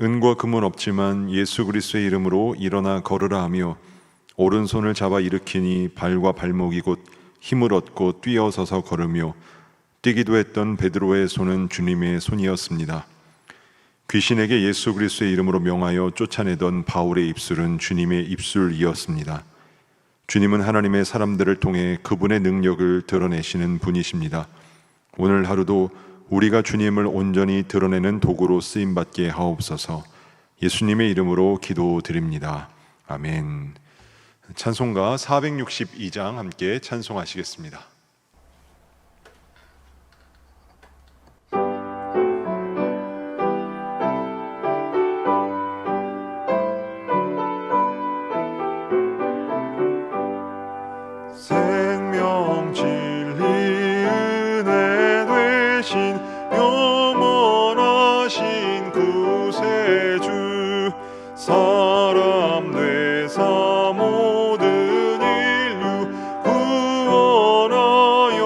은과 금은 없지만 예수 그리스도의 이름으로 일어나 걸으라 하며 오른손을 잡아 일으키니 발과 발목이 곧 힘을 얻고 뛰어서서 걸으며 뛰기도 했던 베드로의 손은 주님의 손이었습니다. 귀신에게 예수 그리스도의 이름으로 명하여 쫓아내던 바울의 입술은 주님의 입술이었습니다. 주님은 하나님의 사람들을 통해 그분의 능력을 드러내시는 분이십니다. 오늘 하루도 우리가 주님을 온전히 드러내는 도구로 쓰임받게 하옵소서. 예수님의 이름으로 기도드립니다. 아멘. 찬송가 462장 함께 찬송하시겠습니다. 생명 진리 은혜 되신 영원하신 구세주 사람 되사 모든 인류 구원하여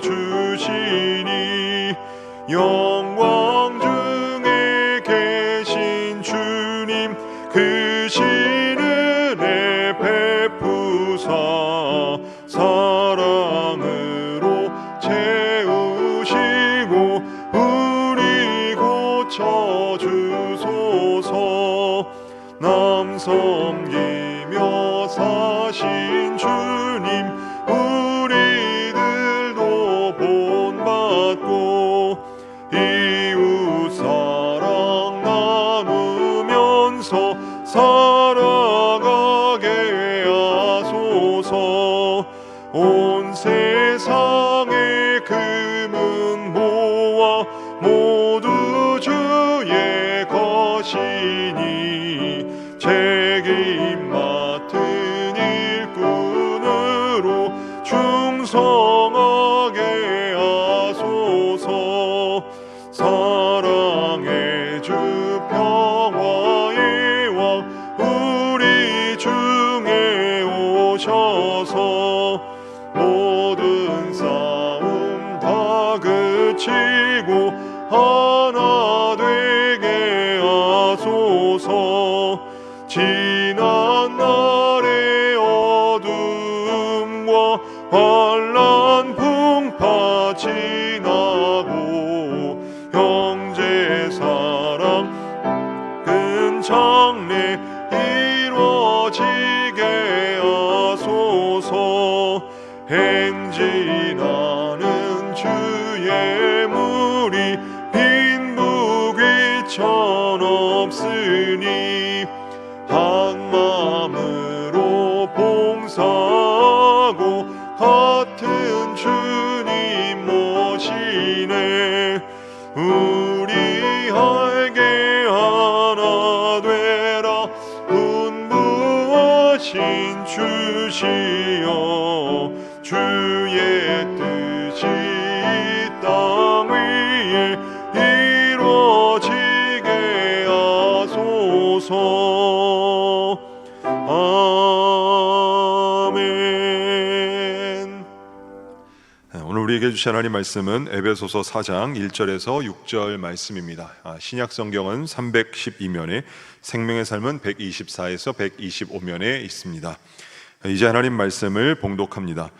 주시니 영광 중에 계신 주님 그 신은혜 베푸사 사랑으로 채우시고 우리 고쳐주소서. 남 섬기며 사신 주님 우리들도 본받고 이웃 사랑 나누면서 살아가게 하소서. 온 세상의 금은 모아 모두 주의 것이니 책임 맡은 일꾼으로 충성하게 하소서. 사랑의 주 평화의 왕 우리 중에 오셔서 모든 싸움 다 그치고 하나 되게 하소서. 지난 날의 어둠과 환난 풍파 지나고 형제 사랑 큰 장래 이루어지게 하소서. 행진하는 주의 무리 빈부귀천 없으니 한 마음으로 봉사하고 같은 주님 모시네. 우리 알게 하나 되라 분부하신 주시여. 주의 뜻이 이 땅 위에 이루어지게 하소서. 아멘. 오늘 우리에게 주신 하나님 말씀은 에베소서 4장 1절에서 6절 말씀입니다. 신약 성경은 312면에 생명의 삶은 124에서 125면에 있습니다. 이제 하나님 말씀을 봉독합니다.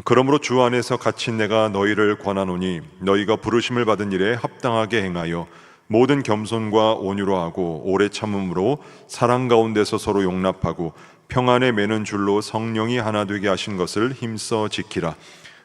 그러므로 주 안에서 갇힌 내가 너희를 권하노니 너희가 부르심을 받은 일에 합당하게 행하여 모든 겸손과 온유로 하고 오래 참음으로 사랑 가운데서 서로 용납하고 평안에 매는 줄로 성령이 하나 되게 하신 것을 힘써 지키라.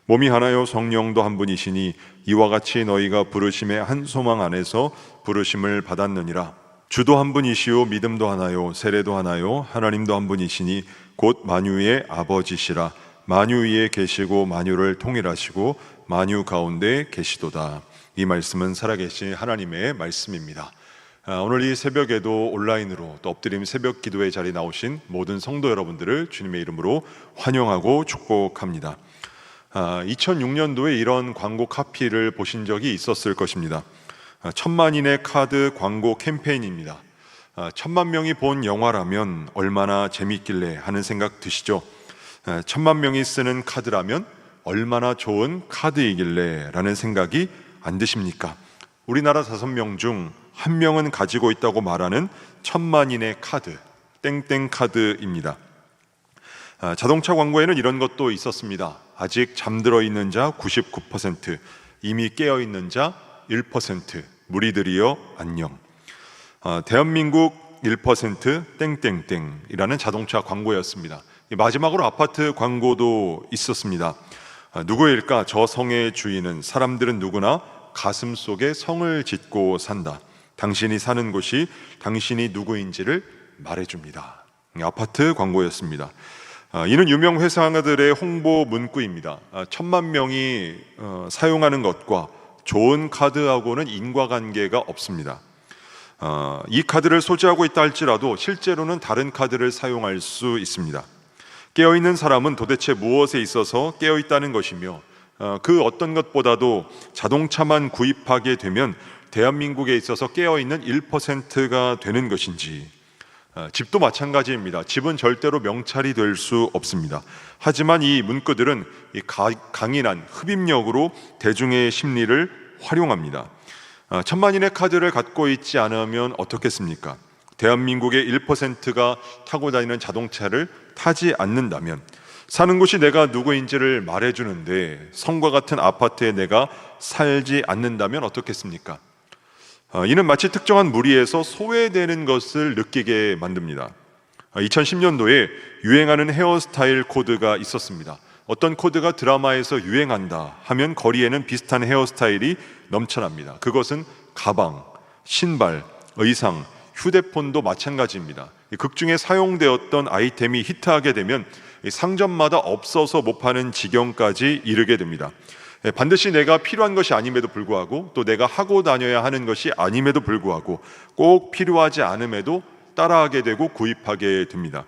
몸이 하나요 성령도 한 분이시니 이와 같이 너희가 부르심의 한 소망 안에서 부르심을 받았느니라. 주도 한 분이시요 믿음도 하나요 세례도 하나요 하나님도 한 분이시니 곧 만유의 아버지시라. 만유 위에 계시고 만유를 통일하시고 만유 가운데 계시도다. 이 말씀은 살아계신 하나님의 말씀입니다. 오늘 이 새벽에도 온라인으로 또 엎드림 새벽 기도의 자리에 나오신 모든 성도 여러분들을 주님의 이름으로 환영하고 축복합니다. 2006년도에 이런 광고 카피를 보신 적이 있었을 것입니다. 1000만인의 카드 광고 캠페인입니다. 1000만 명이 본 영화라면 얼마나 재밌길래 하는 생각 드시죠? 1000만 명이 쓰는 카드라면 얼마나 좋은 카드이길래 라는 생각이 안 드십니까? 우리나라 5명 중 한 명은 가지고 있다고 말하는 천만인의 카드, 땡땡 카드입니다. 자동차 광고에는 이런 것도 있었습니다. 아직 잠들어 있는 자 99%, 이미 깨어 있는 자 1%, 무리들이여 안녕. 대한민국 1% 땡땡땡이라는 자동차 광고였습니다. 마지막으로 아파트 광고도 있었습니다. 누구일까? 저 성의 주인은 사람들은 누구나 가슴 속에 성을 짓고 산다. 당신이 사는 곳이 당신이 누구인지를 말해줍니다. 아파트 광고였습니다. 이는 유명 회사들의 홍보 문구입니다. 1000만 명이 사용하는 것과 좋은 카드하고는 인과관계가 없습니다. 이 카드를 소지하고 있다 할지라도 실제로는 다른 카드를 사용할 수 있습니다. 깨어있는 사람은 도대체 무엇에 있어서 깨어있다는 것이며 그 어떤 것보다도 자동차만 구입하게 되면 대한민국에 있어서 깨어있는 1%가 되는 것인지, 집도 마찬가지입니다. 집은 절대로 명찰이 될 수 없습니다. 하지만 이 문구들은 강인한 흡입력으로 대중의 심리를 활용합니다. 천만인의 카드를 갖고 있지 않으면 어떻겠습니까? 대한민국의 1%가 타고 다니는 자동차를 타지 않는다면, 사는 곳이 내가 누구인지를 말해주는데 성과 같은 아파트에 내가 살지 않는다면 어떻겠습니까? 이는 마치 특정한 무리에서 소외되는 것을 느끼게 만듭니다. 2010년도에 유행하는 헤어스타일 코드가 있었습니다. 어떤 코드가 드라마에서 유행한다 하면 거리에는 비슷한 헤어스타일이 넘쳐납니다. 그것은 가방, 신발, 의상, 휴대폰도 마찬가지입니다. 극 중에 사용되었던 아이템이 히트하게 되면 상점마다 없어서 못 파는 지경까지 이르게 됩니다. 반드시 내가 필요한 것이 아님에도 불구하고, 또 내가 하고 다녀야 하는 것이 아님에도 불구하고, 꼭 필요하지 않음에도 따라하게 되고 구입하게 됩니다.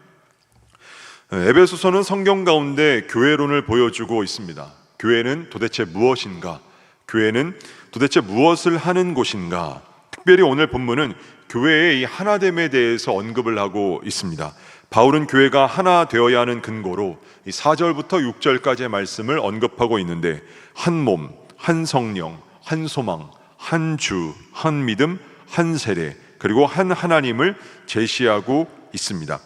에베소서는 성경 가운데 교회론을 보여주고 있습니다. 교회는 도대체 무엇인가? 교회는 도대체 무엇을 하는 곳인가? 특별히 오늘 본문은 교회의 이 하나됨에 대해서 언급을 하고 있습니다. 바울은 교회가 하나 되어야 하는 근거로 4절부터 6절까지의 말씀을 언급하고 있는데, 한 몸, 한 성령, 한 소망, 한 주, 한 믿음, 한 세례, 그리고 한 하나님을 제시하고 있습니다.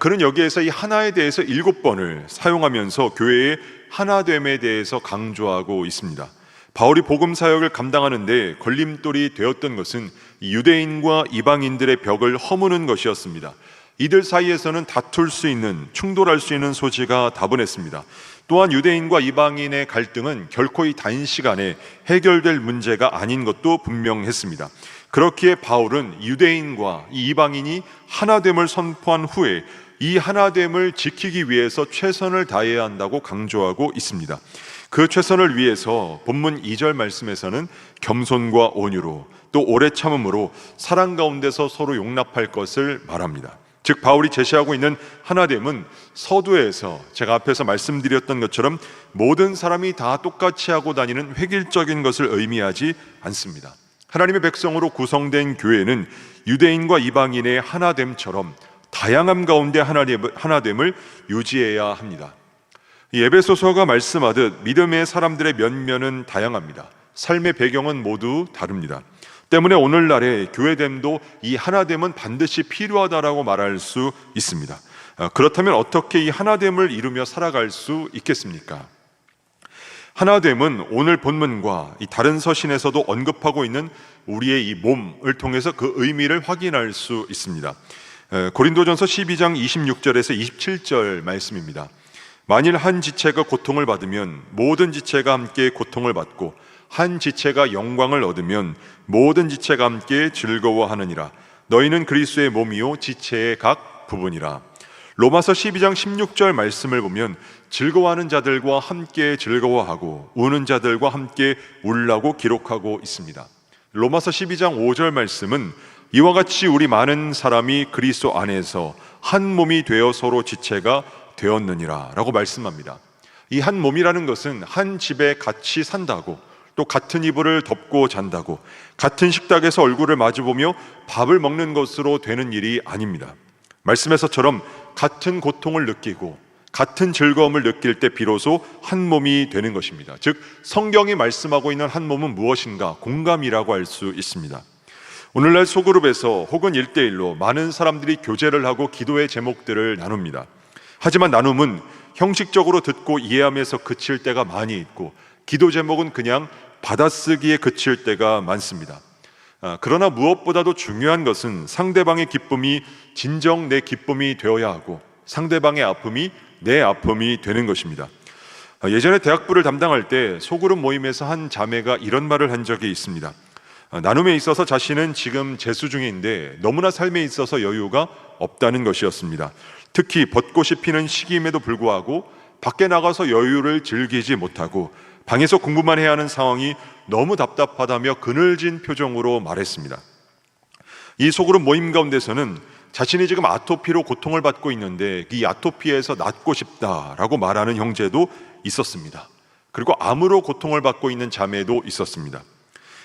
그는 여기에서 이 하나에 대해서 7번을 사용하면서 교회의 하나됨에 대해서 강조하고 있습니다. 바울이 복음 사역을 감당하는데 걸림돌이 되었던 것은 유대인과 이방인들의 벽을 허무는 것이었습니다. 이들 사이에서는 다툴 수 있는, 충돌할 수 있는 소지가 다분했습니다. 또한 유대인과 이방인의 갈등은 결코 이 단시간에 해결될 문제가 아닌 것도 분명했습니다. 그렇기에 바울은 유대인과 이방인이 하나됨을 선포한 후에 이 하나됨을 지키기 위해서 최선을 다해야 한다고 강조하고 있습니다. 그 최선을 위해서 본문 2절 말씀에서는 겸손과 온유로, 또 오래 참음으로 사랑 가운데서 서로 용납할 것을 말합니다. 즉 바울이 제시하고 있는 하나됨은 서두에서 제가 앞에서 말씀드렸던 것처럼 모든 사람이 다 똑같이 하고 다니는 획일적인 것을 의미하지 않습니다. 하나님의 백성으로 구성된 교회는 유대인과 이방인의 하나됨처럼 다양함 가운데 하나됨을 유지해야 합니다. 이 에베소서가 말씀하듯 믿음의 사람들의 면면은 다양합니다. 삶의 배경은 모두 다릅니다. 때문에 오늘날의 교회됨도 이 하나됨은 반드시 필요하다라고 말할 수 있습니다. 그렇다면 어떻게 이 하나됨을 이루며 살아갈 수 있겠습니까? 하나됨은 오늘 본문과 이 다른 서신에서도 언급하고 있는 우리의 이 몸을 통해서 그 의미를 확인할 수 있습니다. 고린도전서 12장 26절에서 27절 말씀입니다. 만일 한 지체가 고통을 받으면 모든 지체가 함께 고통을 받고, 한 지체가 영광을 얻으면 모든 지체가 함께 즐거워하느니라. 너희는 그리스도의 몸이요 지체의 각 부분이라. 로마서 12장 16절 말씀을 보면 즐거워하는 자들과 함께 즐거워하고 우는 자들과 함께 울라고 기록하고 있습니다. 로마서 12장 5절 말씀은 이와 같이 우리 많은 사람이 그리스도 안에서 한 몸이 되어 서로 지체가 되었느니라 라고 말씀합니다. 이 한 몸이라는 것은 한 집에 같이 산다고, 또 같은 이불을 덮고 잔다고, 같은 식탁에서 얼굴을 마주보며 밥을 먹는 것으로 되는 일이 아닙니다. 말씀에서처럼 같은 고통을 느끼고 같은 즐거움을 느낄 때 비로소 한 몸이 되는 것입니다. 즉 성경이 말씀하고 있는 한 몸은 무엇인가? 공감이라고 할 수 있습니다. 오늘날 소그룹에서 혹은 1대1로 많은 사람들이 교제를 하고 기도의 제목들을 나눕니다. 하지만 나눔은 형식적으로 듣고 이해하면서 그칠 때가 많이 있고, 기도 제목은 그냥 받아쓰기에 그칠 때가 많습니다. 그러나 무엇보다도 중요한 것은 상대방의 기쁨이 진정 내 기쁨이 되어야 하고, 상대방의 아픔이 내 아픔이 되는 것입니다. 예전에 대학부를 담당할 때 소그룹 모임에서 한 자매가 이런 말을 한 적이 있습니다. 나눔에 있어서 자신은 지금 재수 중인데 너무나 삶에 있어서 여유가 없다는 것이었습니다. 특히 벚꽃이 피는 시기임에도 불구하고 밖에 나가서 여유를 즐기지 못하고 방에서 공부만 해야 하는 상황이 너무 답답하다며 그늘진 표정으로 말했습니다. 이 소그룹 모임 가운데서는 자신이 지금 아토피로 고통을 받고 있는데 이 아토피에서 낫고 싶다라고 말하는 형제도 있었습니다. 그리고 암으로 고통을 받고 있는 자매도 있었습니다.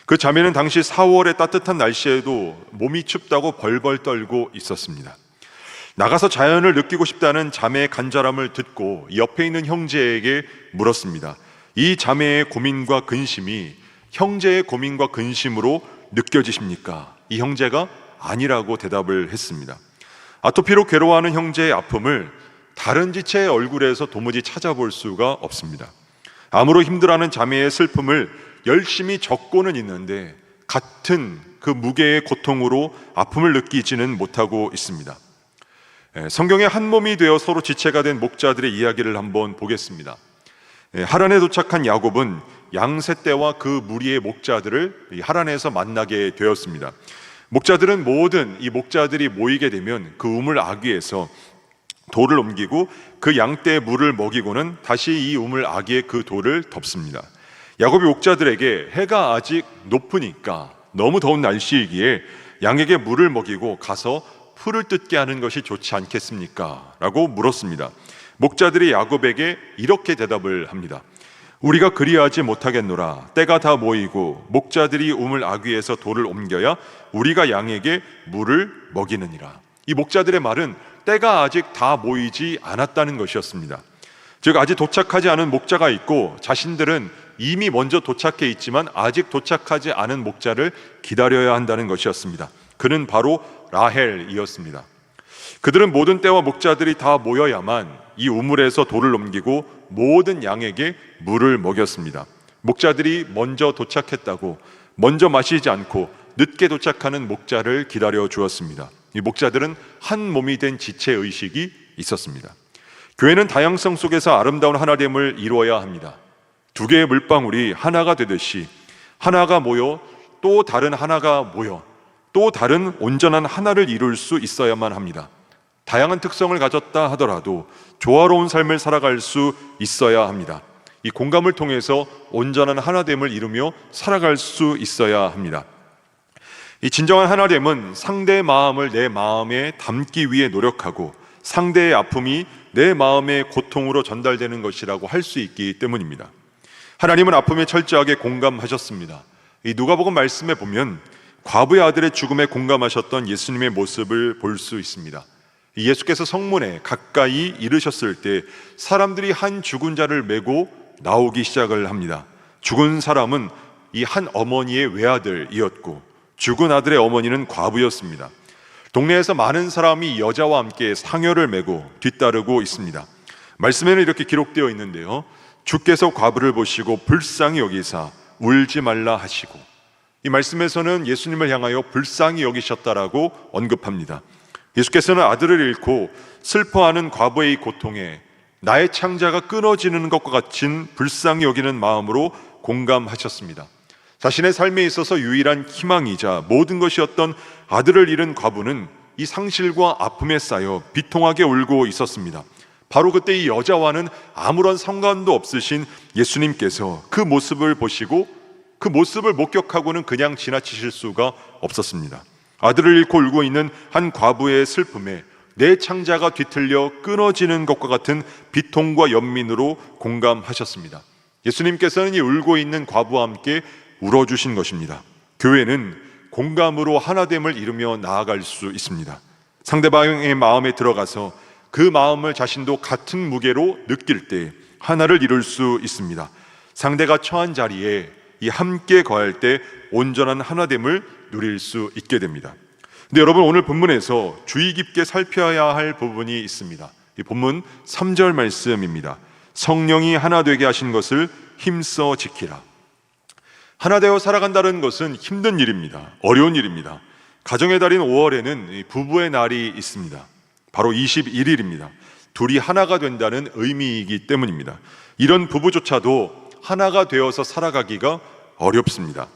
그 자매는 당시 4월의 따뜻한 날씨에도 몸이 춥다고 벌벌 떨고 있었습니다. 나가서 자연을 느끼고 싶다는 자매의 간절함을 듣고 옆에 있는 형제에게 물었습니다. 이 자매의 고민과 근심이 형제의 고민과 근심으로 느껴지십니까? 이 형제가 아니라고 대답을 했습니다. 아토피로 괴로워하는 형제의 아픔을 다른 지체의 얼굴에서 도무지 찾아볼 수가 없습니다. 암으로 힘들어하는 자매의 슬픔을 열심히 적고는 있는데 같은 그 무게의 고통으로 아픔을 느끼지는 못하고 있습니다. 성경의 한 몸이 되어 서로 지체가 된 목자들의 이야기를 한번 보겠습니다. 하란에 도착한 야곱은 양세 때와 그 무리의 목자들을 하란에서 만나게 되었습니다. 목자들은 모든 이 목자들이 모이게 되면 그 우물 아귀에서 돌을 옮기고 그 양떼에 물을 먹이고는 다시 이 우물 아귀에 그 돌을 덮습니다. 야곱이 목자들에게 해가 아직 높으니까 너무 더운 날씨이기에 양에게 물을 먹이고 가서 풀을 뜯게 하는 것이 좋지 않겠습니까? 라고 물었습니다. 목자들이 야곱에게 이렇게 대답을 합니다. 우리가 그리하지 못하겠노라. 때가 다 모이고 목자들이 우물 아귀에서 돌을 옮겨야 우리가 양에게 물을 먹이느니라. 이 목자들의 말은 때가 아직 다 모이지 않았다는 것이었습니다. 즉 아직 도착하지 않은 목자가 있고 자신들은 이미 먼저 도착해 있지만 아직 도착하지 않은 목자를 기다려야 한다는 것이었습니다. 그는 바로 라헬이었습니다. 그들은 모든 때와 목자들이 다 모여야만 이 우물에서 돌을 옮기고 모든 양에게 물을 먹였습니다. 목자들이 먼저 도착했다고 먼저 마시지 않고 늦게 도착하는 목자를 기다려 주었습니다. 이 목자들은 한 몸이 된 지체의식이 있었습니다. 교회는 다양성 속에서 아름다운 하나됨을 이루어야 합니다. 두 개의 물방울이 하나가 되듯이 하나가 모여 또 다른 하나가 모여 또 다른 온전한 하나를 이룰 수 있어야만 합니다. 다양한 특성을 가졌다 하더라도 조화로운 삶을 살아갈 수 있어야 합니다. 이 공감을 통해서 온전한 하나됨을 이루며 살아갈 수 있어야 합니다. 이 진정한 하나됨은 상대의 마음을 내 마음에 담기 위해 노력하고 상대의 아픔이 내 마음의 고통으로 전달되는 것이라고 할 수 있기 때문입니다. 하나님은 아픔에 철저하게 공감하셨습니다. 이 누가복음 말씀에 보면 과부의 아들의 죽음에 공감하셨던 예수님의 모습을 볼 수 있습니다. 예수께서 성문에 가까이 이르셨을 때 사람들이 한 죽은 자를 메고 나오기 시작을 합니다. 죽은 사람은 이 한 어머니의 외아들이었고 죽은 아들의 어머니는 과부였습니다. 동네에서 많은 사람이 여자와 함께 상여를 메고 뒤따르고 있습니다. 말씀에는 이렇게 기록되어 있는데요, 주께서 과부를 보시고 불쌍히 여기사 울지 말라 하시고, 이 말씀에서는 예수님을 향하여 불쌍히 여기셨다라고 언급합니다. 예수께서는 아들을 잃고 슬퍼하는 과부의 고통에 나의 창자가 끊어지는 것과 같은 불쌍히 여기는 마음으로 공감하셨습니다. 자신의 삶에 있어서 유일한 희망이자 모든 것이었던 아들을 잃은 과부는 이 상실과 아픔에 쌓여 비통하게 울고 있었습니다. 바로 그때 이 여자와는 아무런 상관도 없으신 예수님께서 그 모습을 보시고 그 모습을 목격하고는 그냥 지나치실 수가 없었습니다. 아들을 잃고 울고 있는 한 과부의 슬픔에 내 창자가 뒤틀려 끊어지는 것과 같은 비통과 연민으로 공감하셨습니다. 예수님께서는 이 울고 있는 과부와 함께 울어주신 것입니다. 교회는 공감으로 하나됨을 이루며 나아갈 수 있습니다. 상대방의 마음에 들어가서 그 마음을 자신도 같은 무게로 느낄 때 하나를 이룰 수 있습니다. 상대가 처한 자리에 이 함께 거할 때 온전한 하나됨을 누릴 수 있게 됩니다. 근데 여러분, 오늘 본문에서 주의 깊게 살펴야 할 부분이 있습니다. 이 본문 3절 말씀입니다. 성령이 하나 되게 하신 것을 힘써 지키라. 하나 되어 살아간다는 것은 힘든 일입니다. 어려운 일입니다. 가정의 달인 5월에는 부부의 날이 있습니다. 바로 21일입니다. 둘이 하나가 된다는 의미이기 때문입니다. 이런 부부조차도 하나가 되어서 살아가기가 어렵습니다.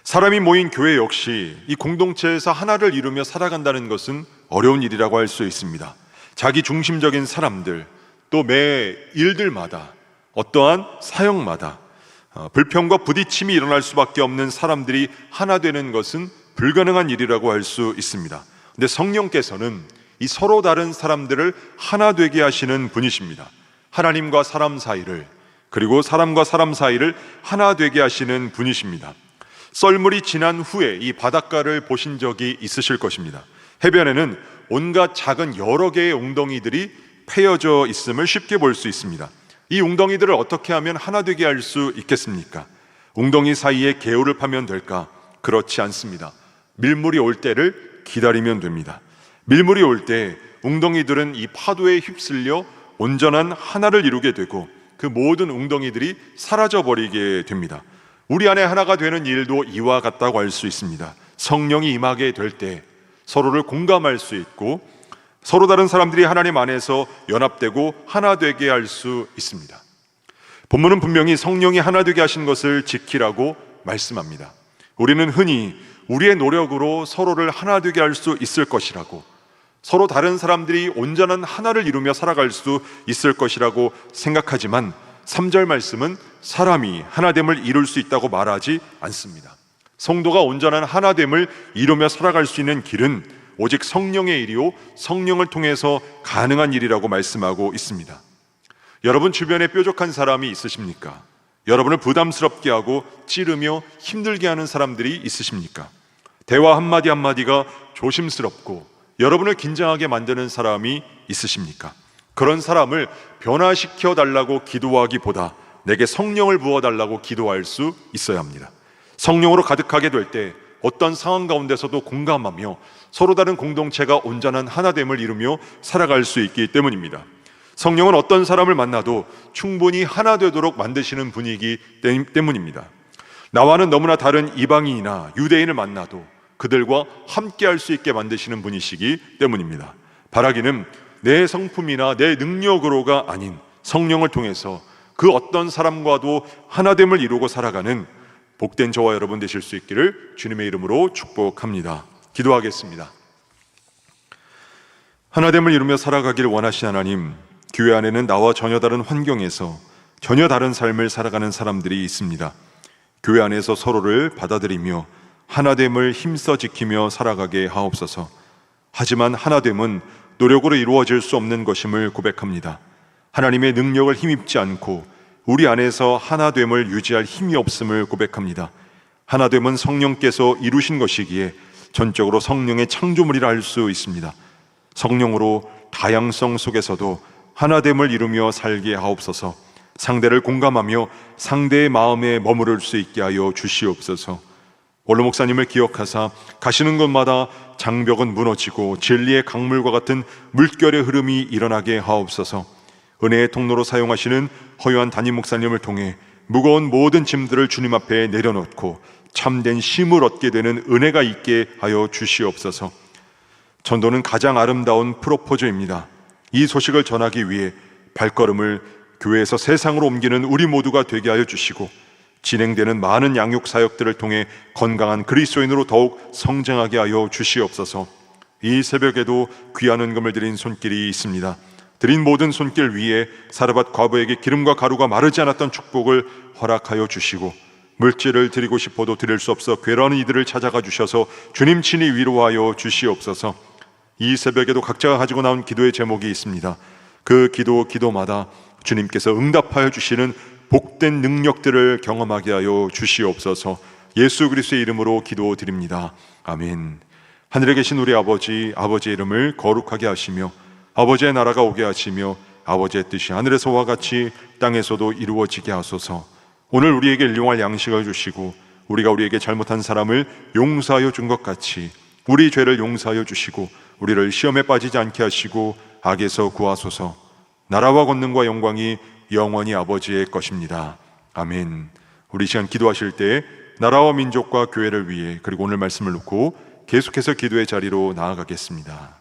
사람이 모인 교회 역시 이 공동체에서 하나를 이루며 살아간다는 것은 어려운 일이라고 할 수 있습니다. 자기 중심적인 사람들, 또 매 일들마다, 어떠한 사역마다 불평과 부딪힘이 일어날 수밖에 없는 사람들이 하나 되는 것은 불가능한 일이라고 할 수 있습니다. 근데 성령께서는 이 서로 다른 사람들을 하나 되게 하시는 분이십니다. 하나님과 사람 사이를, 그리고 사람과 사람 사이를 하나 되게 하시는 분이십니다. 썰물이 지난 후에 이 바닷가를 보신 적이 있으실 것입니다. 해변에는 온갖 작은 여러 개의 웅덩이들이 패여져 있음을 쉽게 볼 수 있습니다. 이 웅덩이들을 어떻게 하면 하나 되게 할 수 있겠습니까? 웅덩이 사이에 개울을 파면 될까? 그렇지 않습니다. 밀물이 올 때를 기다리면 됩니다. 밀물이 올 때 웅덩이들은 이 파도에 휩쓸려 온전한 하나를 이루게 되고 그 모든 웅덩이들이 사라져 버리게 됩니다. 우리 안에 하나가 되는 일도 이와 같다고 할 수 있습니다. 성령이 임하게 될 때 서로를 공감할 수 있고 서로 다른 사람들이 하나님 안에서 연합되고 하나 되게 할 수 있습니다. 본문은 분명히 성령이 하나 되게 하신 것을 지키라고 말씀합니다. 우리는 흔히 우리의 노력으로 서로를 하나 되게 할 수 있을 것이라고, 서로 다른 사람들이 온전한 하나를 이루며 살아갈 수 있을 것이라고 생각하지만 3절 말씀은 사람이 하나됨을 이룰 수 있다고 말하지 않습니다. 성도가 온전한 하나됨을 이루며 살아갈 수 있는 길은 오직 성령의 일이요 성령을 통해서 가능한 일이라고 말씀하고 있습니다. 여러분 주변에 뾰족한 사람이 있으십니까? 여러분을 부담스럽게 하고 찌르며 힘들게 하는 사람들이 있으십니까? 대화 한마디 한마디가 조심스럽고 여러분을 긴장하게 만드는 사람이 있으십니까? 그런 사람을 변화시켜 달라고 기도하기보다 내게 성령을 부어달라고 기도할 수 있어야 합니다. 성령으로 가득하게 될 때 어떤 상황 가운데서도 공감하며 서로 다른 공동체가 온전한 하나됨을 이루며 살아갈 수 있기 때문입니다. 성령은 어떤 사람을 만나도 충분히 하나 되도록 만드시는 분이기 때문입니다. 나와는 너무나 다른 이방인이나 유대인을 만나도 그들과 함께 할 수 있게 만드시는 분이시기 때문입니다. 바라기는 내 성품이나 내 능력으로가 아닌 성령을 통해서 그 어떤 사람과도 하나됨을 이루고 살아가는 복된 저와 여러분 되실 수 있기를 주님의 이름으로 축복합니다. 기도하겠습니다. 하나됨을 이루며 살아가기를 원하시는 하나님, 교회 안에는 나와 전혀 다른 환경에서 전혀 다른 삶을 살아가는 사람들이 있습니다. 교회 안에서 서로를 받아들이며 하나됨을 힘써 지키며 살아가게 하옵소서. 하지만 하나됨은 노력으로 이루어질 수 없는 것임을 고백합니다. 하나님의 능력을 힘입지 않고 우리 안에서 하나됨을 유지할 힘이 없음을 고백합니다. 하나됨은 성령께서 이루신 것이기에 전적으로 성령의 창조물이라 할 수 있습니다. 성령으로 다양성 속에서도 하나됨을 이루며 살게 하옵소서. 상대를 공감하며 상대의 마음에 머무를 수 있게 하여 주시옵소서. 원로 목사님을 기억하사 가시는 곳마다 장벽은 무너지고 진리의 강물과 같은 물결의 흐름이 일어나게 하옵소서. 은혜의 통로로 사용하시는 허요한 담임 목사님을 통해 무거운 모든 짐들을 주님 앞에 내려놓고 참된 쉼을 얻게 되는 은혜가 있게 하여 주시옵소서. 전도는 가장 아름다운 프로포즈입니다. 이 소식을 전하기 위해 발걸음을 교회에서 세상으로 옮기는 우리 모두가 되게 하여 주시고 진행되는 많은 양육 사역들을 통해 건강한 그리스도인으로 더욱 성장하게 하여 주시옵소서. 이 새벽에도 귀한 은금을 드린 손길이 있습니다. 드린 모든 손길 위에 사르밧 과부에게 기름과 가루가 마르지 않았던 축복을 허락하여 주시고 물질을 드리고 싶어도 드릴 수 없어 괴로워하는 이들을 찾아가 주셔서 주님 친히 위로하여 주시옵소서. 이 새벽에도 각자가 가지고 나온 기도의 제목이 있습니다. 그 기도마다 주님께서 응답하여 주시는 복된 능력들을 경험하게 하여 주시옵소서. 예수 그리스도의 이름으로 기도드립니다. 아멘. 하늘에 계신 우리 아버지의 이름을 거룩하게 하시며 아버지의 나라가 오게 하시며 아버지의 뜻이 하늘에서와 같이 땅에서도 이루어지게 하소서. 오늘 우리에게 일용할 양식을 주시고 우리가 우리에게 잘못한 사람을 용서하여 준 것 같이 우리 죄를 용서하여 주시고 우리를 시험에 빠지지 않게 하시고 악에서 구하소서. 나라와 권능과 영광이 영원히 아버지의 것입니다. 아멘. 우리 시간 기도하실 때 나라와 민족과 교회를 위해 그리고 오늘 말씀을 놓고 계속해서 기도의 자리로 나아가겠습니다.